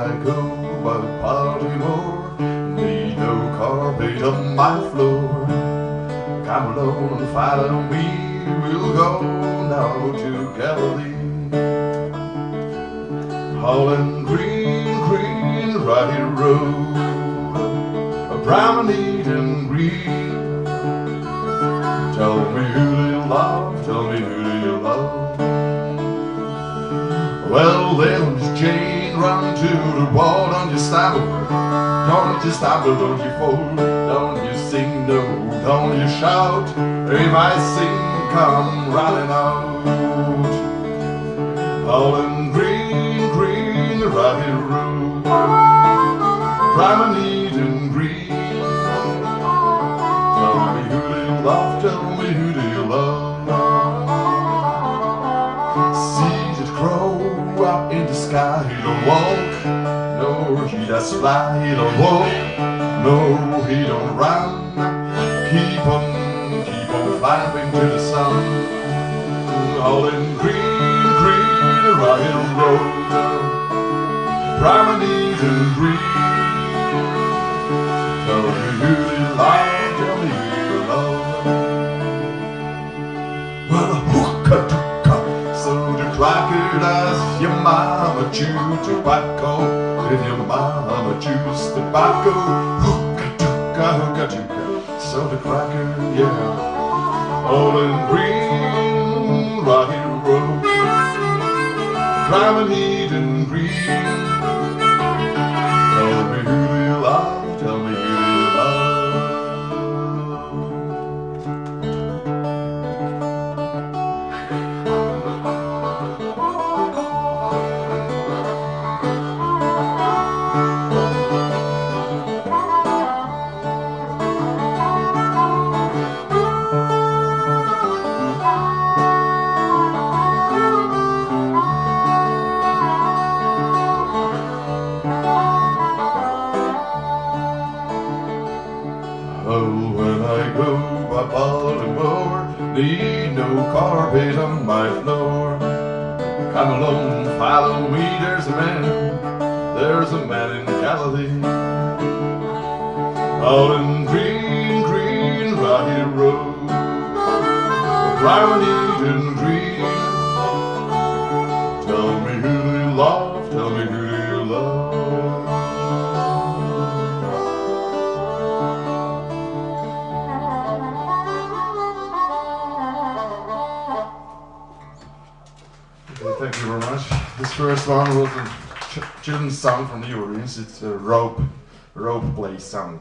I go by Baltimore, need no carpet on my floor. Come along and follow me, we'll go now to Galilee. Holland green, green, rocky road, a brown and green. Tell me who do you love, tell me who do you love. Well, then Jane, run to the wall, don't you stop, don't you stop, don't you fold, don't you sing, no, don't you shout. If I sing, come running out. Holland green, green, rocky road, brown and green. Tell me who do you love, tell me who do you love. Seas that crow up in the sky, he don't walk, no, he does fly, he don't walk, no, he don't run. Keep on flying to the sun. All in green, green, rocky road, brown and green. Tell me who do you love, tell me who you love. Well, hookah-dooka, so the cracker does your mama chew tobacco. If your mama chews tobacco, hookah-dooka, hookah-dooka, so the cracker, yeah. All in green, rocky road, brown and green. Tell me who do you love, tell me who do you love. Oh, when I go by Baltimore, need no carpet on my floor. Come along, follow me, there's a man in Galilee. All in green, green, rocky road, brown and green. Tell me who do you love, tell me who do you love. Thank you very much. This first one was a children's song from the Orient. It's a rope play song.